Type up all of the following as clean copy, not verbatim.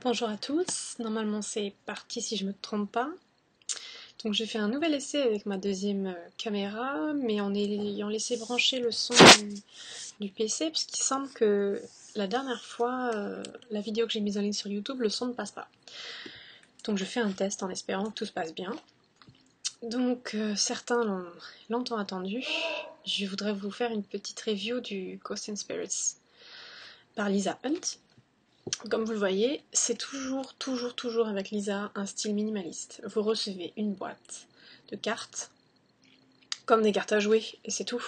Bonjour à tous, normalement c'est parti si je me trompe pas. Donc j'ai fait un nouvel essai avec ma deuxième caméra, mais en ayant laissé brancher le son du PC, puisqu'il semble que la dernière fois, la vidéo que j'ai mise en ligne sur YouTube, le son ne passe pas. Donc je fais un test en espérant que tout se passe bien. Donc certains l'ont longtemps attendu, je voudrais vous faire une petite review du Ghosts and Spirits par Lisa Hunt. Comme vous le voyez, c'est toujours avec Lisa un style minimaliste. Vous recevez une boîte de cartes, comme des cartes à jouer, et c'est tout.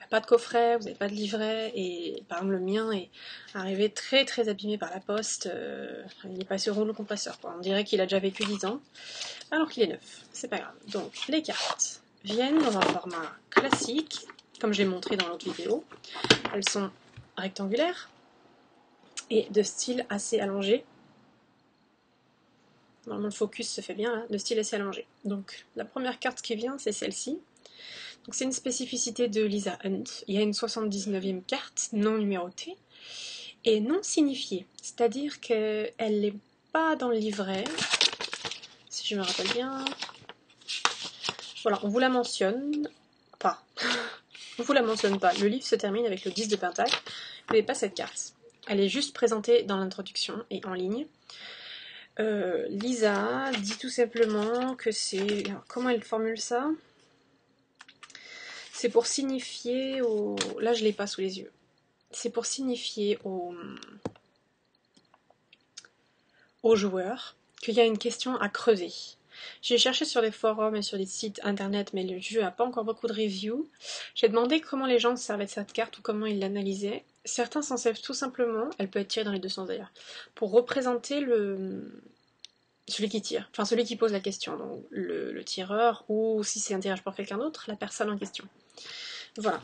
Pas de coffret, vous n'avez pas de livret, et par exemple le mien est arrivé très abîmé par la poste, il est passé au rouleau compresseur, quoi. On dirait qu'il a déjà vécu 10 ans, alors qu'il est neuf, c'est pas grave. Donc les cartes viennent dans un format classique, comme je l'ai montré dans l'autre vidéo. Elles sont rectangulaires, et de style assez allongé. Normalement le focus se fait bien là, de style assez allongé. Donc la première carte qui vient, c'est celle-ci. Donc c'est une spécificité de Lisa Hunt. Il y a une 79e carte non numérotée et non signifiée. C'est-à-dire qu'elle n'est pas dans le livret, si je me rappelle bien. Voilà, on vous la mentionne pas. On vous la mentionne pas. Le livre se termine avec le 10 de Pentacle. Vous n'avez pas cette carte. Elle est juste présentée dans l'introduction et en ligne. Lisa dit tout simplement que c'est... Comment elle formule ça? C'est pour signifier au... Là, je l'ai pas sous les yeux. C'est pour signifier aux joueurs qu'il y a une question à creuser. J'ai cherché sur les forums et sur les sites internet, mais le jeu n'a pas encore beaucoup de reviews. J'ai demandé comment les gens se servaient de cette carte ou comment ils l'analysaient. Certains s'en servent tout simplement, elle peut être tirée dans les deux sens d'ailleurs, pour représenter celui qui tire, enfin celui qui pose la question, donc le tireur, ou si c'est un tirage pour quelqu'un d'autre, la personne en question. Voilà.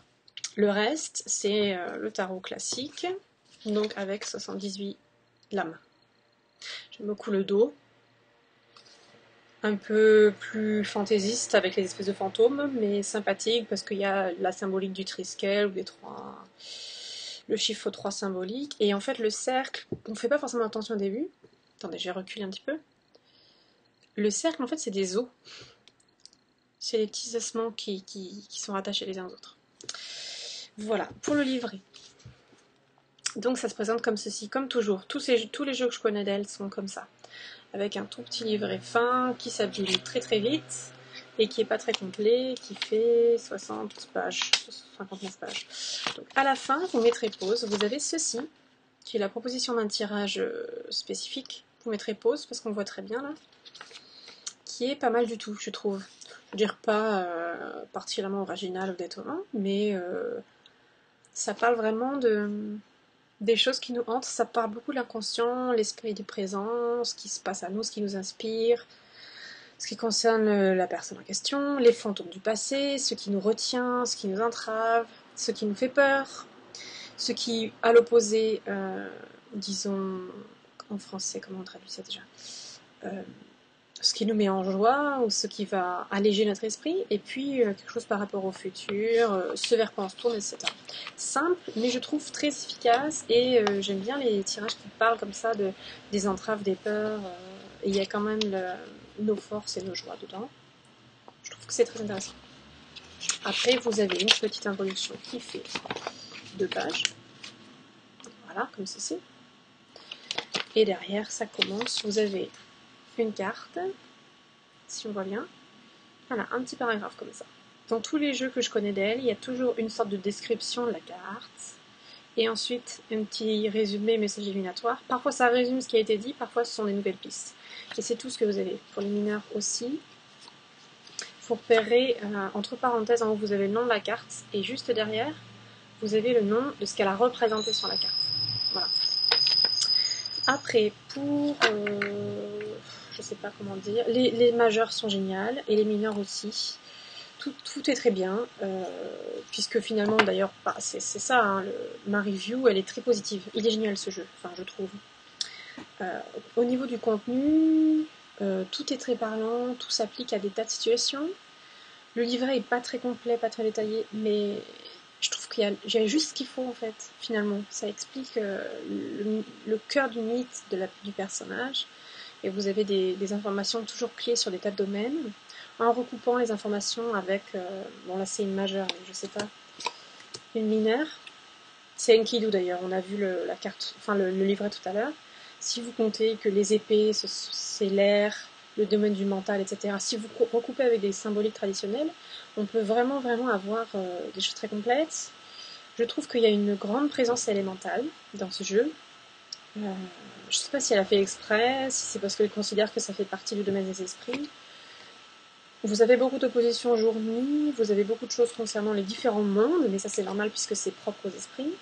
Le reste, c'est le tarot classique, donc avec 78 lames. J'aime beaucoup le dos, un peu plus fantaisiste avec les espèces de fantômes, mais sympathique parce qu'il y a la symbolique du triskel ou des trois, le chiffre 3 symbolique. Et en fait, le cercle, on ne fait pas forcément attention au début. Attendez, je vais reculer un petit peu. Le cercle, en fait, c'est des os. C'est les petits ossements qui sont rattachés les uns aux autres. Voilà, pour le livret. Donc ça se présente comme ceci, comme toujours. Tous les jeux que je connais d'elle sont comme ça. Avec un tout petit livret fin qui s'abîme très vite et qui n'est pas très complet, qui fait 60 pages, 59 pages. Donc à la fin, vous mettrez pause. Vous avez ceci, qui est la proposition d'un tirage spécifique. Vous mettrez pause parce qu'on voit très bien là, qui est pas mal du tout, je trouve. Je veux dire pas particulièrement original ou détonnant, mais ça parle vraiment des choses qui nous hantent. Ça parle beaucoup de l'inconscient, l'esprit du présent, ce qui se passe à nous, ce qui nous inspire, ce qui concerne la personne en question, les fantômes du passé, ce qui nous retient, ce qui nous entrave, ce qui nous fait peur, ce qui, à l'opposé, disons en français, comment on traduit ça déjà, ce qui nous met en joie ou ce qui va alléger notre esprit, et puis quelque chose par rapport au futur, ce vers quoi on se tourne, etc. Simple, mais je trouve très efficace, et j'aime bien les tirages qui parlent comme ça des entraves, des peurs, et il y a quand même nos forces et nos joies dedans. Je trouve que c'est très intéressant. Après, vous avez une petite introduction qui fait 2 pages. Voilà, comme ceci. Et derrière, ça commence. Vous avez une carte, si on voit bien. Voilà, un petit paragraphe comme ça. Dans tous les jeux que je connais d'elle, il y a toujours une sorte de description de la carte. Et ensuite, un petit résumé, message éliminatoire. Parfois, ça résume ce qui a été dit, parfois, ce sont des nouvelles pistes. Et c'est tout ce que vous avez. Pour les mineurs aussi, vous repérez, entre parenthèses, en haut, vous avez le nom de la carte. Et juste derrière, vous avez le nom de ce qu'elle a représenté sur la carte. Voilà. Après, pour... je sais pas comment dire... Les majeurs sont géniales, et les mineurs aussi. Tout est très bien, puisque finalement, d'ailleurs, c'est ça, hein, ma review, elle est très positive. Il est génial ce jeu, enfin, je trouve. Au niveau du contenu, tout est très parlant, tout s'applique à des tas de situations. Le livret est pas très complet, pas très détaillé, mais Je trouve j'ai juste ce qu'il faut en fait, finalement. Ça explique le cœur du mythe du personnage. Et vous avez des informations toujours clés sur des tas de domaines, en recoupant les informations avec, bon là c'est une majeure, je sais pas, une mineure. C'est Enkidu d'ailleurs, on a vu la carte, enfin le livret tout à l'heure. Si vous comptez que les épées, c'est l'air, le domaine du mental, etc. Si vous recoupez avec des symboliques traditionnelles, on peut vraiment avoir des choses très complètes. Je trouve qu'il y a une grande présence élémentale dans ce jeu. Je ne sais pas si elle a fait exprès, si c'est parce qu'elle considère que ça fait partie du domaine des esprits. Vous avez beaucoup d'oppositions jour-nuit, vous avez beaucoup de choses concernant les différents mondes, mais ça c'est normal puisque c'est propre aux esprits.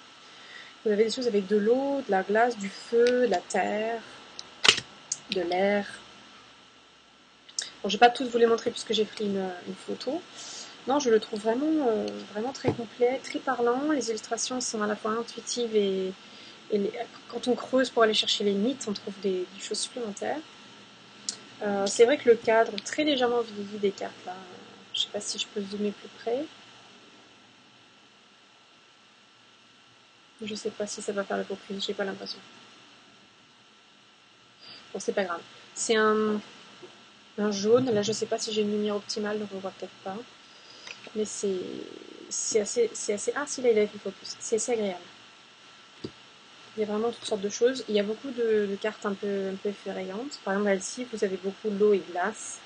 Vous avez des choses avec de l'eau, de la glace, du feu, de la terre, de l'air. Bon, je ne vais pas tous vous les montrer puisque j'ai pris une photo. Non, je le trouve vraiment très complet, très parlant. Les illustrations sont à la fois intuitives et quand on creuse pour aller chercher les mythes, on trouve des choses supplémentaires. C'est vrai que le cadre très légèrement vieilli des cartes là. Je ne sais pas si je peux zoomer plus près. Je ne sais pas si ça va faire le focus, j'ai pas l'impression. Bon, c'est pas grave. C'est un jaune. Là, je sais pas si j'ai une lumière optimale, donc on voit peut-être pas. Mais c'est assez. Ah, si, là, il a fait le focus. C'est assez agréable. Il y a vraiment toutes sortes de choses. Il y a beaucoup de cartes un peu effrayantes. Par exemple, là-ci, vous avez beaucoup d'eau et glace.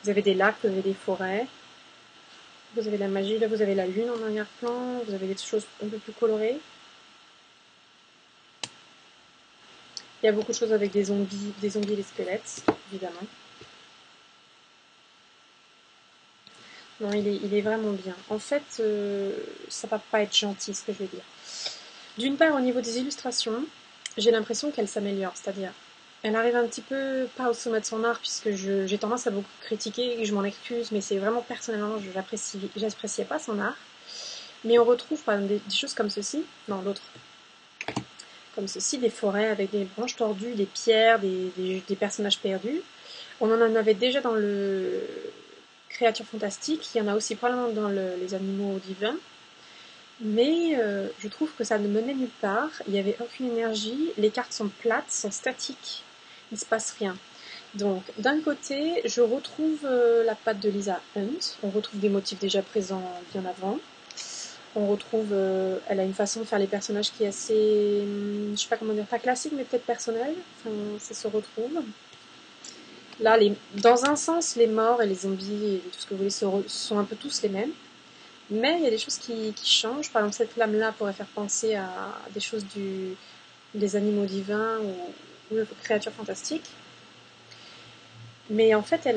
Vous avez des lacs, vous avez des forêts. Vous avez la magie, là vous avez la lune en arrière-plan. Vous avez des choses un peu plus colorées. Il y a beaucoup de choses avec des zombies et des squelettes, évidemment. Non, il est vraiment bien. En fait, ça va pas être gentil ce que je vais dire. D'une part, au niveau des illustrations, j'ai l'impression qu'elle s'améliore. C'est-à-dire, elle arrive un petit peu, pas au sommet de son art, puisque j'ai tendance à beaucoup critiquer, et je m'en excuse, mais c'est vraiment personnellement, j'appréciais pas son art. Mais on retrouve par exemple des choses comme ceci, non, l'autre, comme ceci, des forêts avec des branches tordues, des pierres, des personnages perdus. On en avait déjà dans le Créatures fantastiques, il y en a aussi probablement dans les animaux divins. Mais je trouve que ça ne menait nulle part, il n'y avait aucune énergie, les cartes sont plates, sont statiques, il ne se passe rien. Donc d'un côté, je retrouve la patte de Lisa Hunt, on retrouve des motifs déjà présents bien avant. On retrouve, elle a une façon de faire les personnages qui est assez, je sais pas comment dire, pas classique, mais peut-être personnelle. Enfin, ça se retrouve. Là, dans un sens, les morts et les zombies et tout ce que vous voulez sont un peu tous les mêmes. Mais il y a des choses qui changent. Par exemple, cette flamme-là pourrait faire penser à des choses des animaux divins ou de créatures fantastiques. Mais en fait,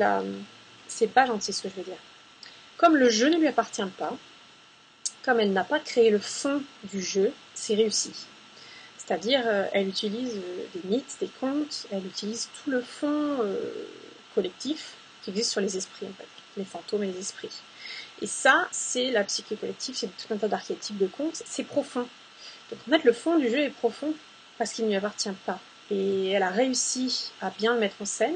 c'est pas gentil ce que je veux dire. Comme le jeu ne lui appartient pas, comme elle n'a pas créé le fond du jeu, c'est réussi. C'est-à-dire, elle utilise des mythes, des contes, elle utilise tout le fond collectif qui existe sur les esprits, en fait, les fantômes et les esprits. Et ça, c'est la psyché collective, c'est tout un tas d'archétypes de contes, c'est profond. Donc en fait, le fond du jeu est profond parce qu'il ne lui appartient pas. Et elle a réussi à bien le mettre en scène,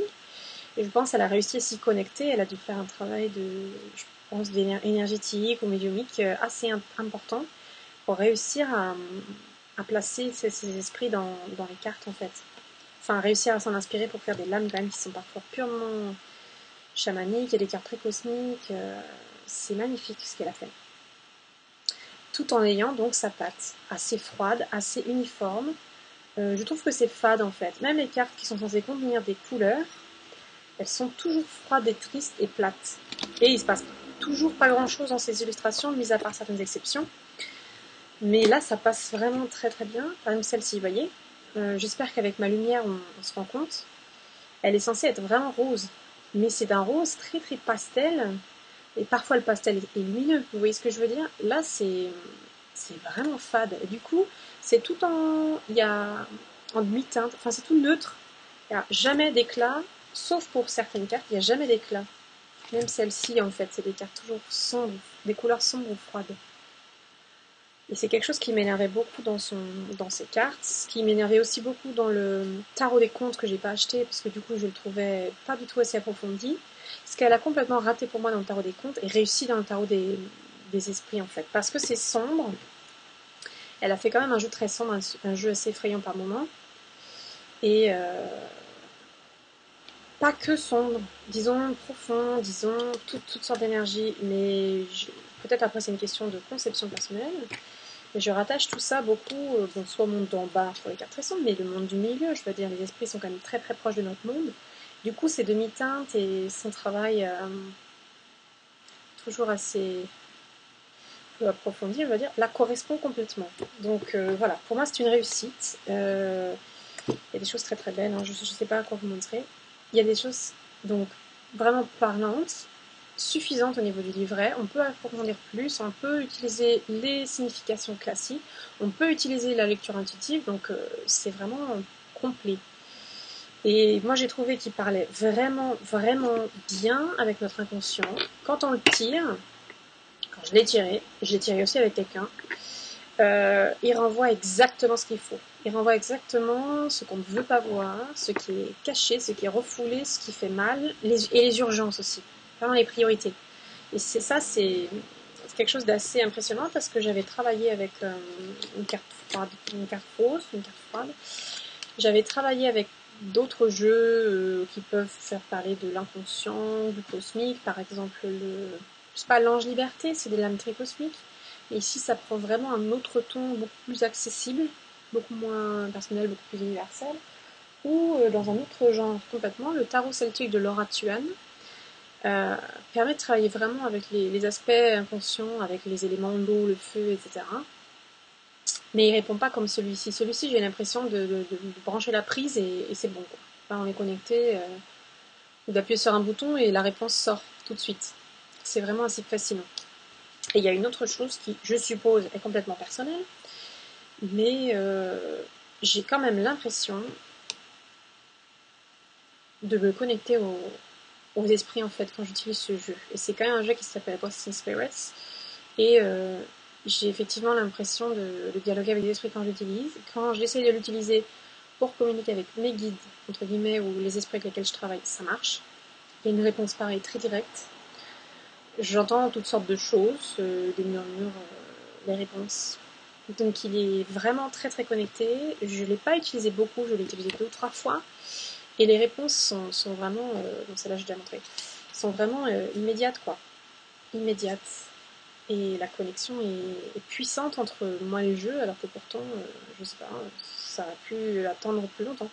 et je pense qu'elle a réussi à s'y connecter, elle a dû faire un travail je pense, énergétique ou médiumique assez important pour réussir à placer ces esprits dans les cartes en fait. Enfin, réussir à s'en inspirer pour faire des lames quand même qui sont parfois purement chamaniques, il y a des cartes très cosmiques, c'est magnifique ce qu'elle a fait. Tout en ayant donc sa patte assez froide, assez uniforme. Je trouve que c'est fade en fait. Même les cartes qui sont censées contenir des couleurs, elles sont toujours froides et tristes et plates. Et il se passe toujours pas grand chose dans ces illustrations, mis à part certaines exceptions. Mais là, ça passe vraiment très très bien. Par exemple, celle-ci, vous voyez. J'espère qu'avec ma lumière, on se rend compte. Elle est censée être vraiment rose. Mais c'est d'un rose très très pastel. Et parfois, le pastel est lumineux. Vous voyez ce que je veux dire? Là, c'est vraiment fade. Et du coup, c'est tout il y a en demi-teinte. Enfin, c'est tout neutre. Il n'y a jamais d'éclat. Sauf pour certaines cartes, il n'y a jamais d'éclat. Même celle-ci, en fait, c'est des cartes toujours sombres. Des couleurs sombres ou froides. Et c'est quelque chose qui m'énervait beaucoup dans ses cartes, ce qui m'énervait aussi beaucoup dans le tarot des contes que j'ai pas acheté, parce que du coup je le trouvais pas du tout assez approfondi. Ce qu'elle a complètement raté pour moi dans le tarot des contes et réussi dans le tarot des esprits en fait. Parce que c'est sombre, Elle a fait quand même un jeu très sombre, un jeu assez effrayant par moments. Et pas que sombre, disons profond, disons toutes sortes d'énergie, mais peut-être après c'est une question de conception personnelle. Et je rattache tout ça beaucoup, bon, soit au monde d'en bas pour les cartes très sombres, mais le monde du milieu, je veux dire, les esprits sont quand même très très proches de notre monde. Du coup, ces demi-teintes et son travail toujours assez peu approfondi, on va dire, la correspond complètement. Donc voilà, pour moi c'est une réussite. Il y a des choses très très belles, hein, je ne sais pas à quoi vous montrer. Il y a des choses donc vraiment parlantes, suffisantes au niveau du livret. On peut approfondir plus, on peut utiliser les significations classiques, on peut utiliser la lecture intuitive, donc c'est vraiment complet. Et moi j'ai trouvé qu'il parlait vraiment, vraiment bien avec notre inconscient. Quand on le tire, quand je l'ai tiré aussi avec quelqu'un, il renvoie exactement ce qu'il faut. Il renvoie exactement ce qu'on ne veut pas voir, ce qui est caché, ce qui est refoulé, ce qui fait mal, et les urgences aussi, vraiment les priorités. Et c'est quelque chose d'assez impressionnant parce que j'avais travaillé avec une carte froide, une carte fausse, une carte froide. J'avais travaillé avec d'autres jeux qui peuvent faire parler de l'inconscient, du cosmique, par exemple je sais pas, l'ange liberté, c'est des lames très cosmiques. Et ici, ça prend vraiment un autre ton beaucoup plus accessible, beaucoup moins personnel, beaucoup plus universel. Ou dans un autre genre complètement, le tarot celtique de Laura Tuan permet de travailler vraiment avec les aspects inconscients, avec les éléments l'eau, le feu, etc. Mais il répond pas comme celui-ci. Celui-ci, j'ai l'impression de brancher la prise et c'est bon. Quoi. Enfin, on est connecté, ou d'appuyer sur un bouton et la réponse sort tout de suite. C'est vraiment assez fascinant. Et il y a une autre chose qui, je suppose, est complètement personnelle, mais j'ai quand même l'impression de me connecter aux esprits en fait quand j'utilise ce jeu. Et c'est quand même un jeu qui s'appelle Boston Spirits. Et j'ai effectivement l'impression de dialoguer avec les esprits quand j'utilise. Quand j'essaie de l'utiliser pour communiquer avec mes guides, entre guillemets, ou les esprits avec lesquels je travaille, ça marche. Il y a une réponse pareille, très directe. J'entends toutes sortes de choses, des murmures, des réponses. Donc il est vraiment très très connecté. Je ne l'ai pas utilisé beaucoup, je l'ai utilisé 2 ou 3 fois. Et les réponses sont vraiment, donc celle-là je dois montrer, sont vraiment immédiates quoi. Immédiates. Et la connexion est puissante entre moi et le jeu, alors que pourtant, je sais pas, ça a pu attendre plus longtemps.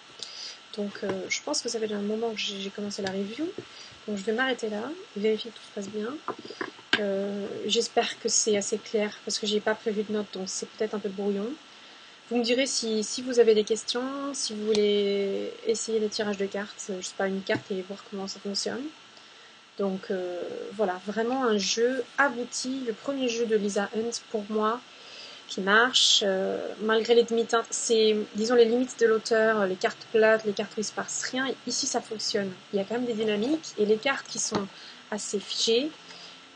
Donc je pense que ça fait déjà un moment que j'ai commencé la review. Donc je vais m'arrêter là, vérifier que tout se passe bien. J'espère que c'est assez clair parce que j'ai pas prévu de notes, donc c'est peut-être un peu brouillon. Vous me direz si vous avez des questions, si vous voulez essayer les tirages de cartes, je sais pas, une carte et voir comment ça fonctionne. Donc voilà, vraiment un jeu abouti, le premier jeu de Lisa Hunt pour moi, qui marche, malgré les demi-teintes, c'est, disons, les limites de l'auteur, les cartes plates, les cartes où il se passe rien, ici ça fonctionne. Il y a quand même des dynamiques, et les cartes qui sont assez figées,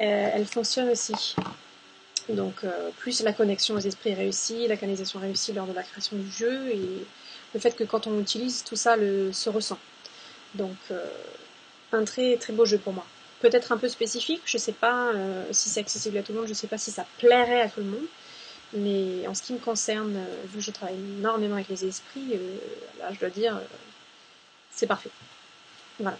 elles fonctionnent aussi. Donc plus la connexion aux esprits réussie, la canalisation réussie lors de la création du jeu, et le fait que quand on utilise, tout ça se ressent. Donc un très très beau jeu pour moi. Peut-être un peu spécifique, je sais pas si c'est accessible à tout le monde, je sais pas si ça plairait à tout le monde, mais en ce qui me concerne, vu que je travaille énormément avec les esprits, là je dois dire, c'est parfait. Voilà.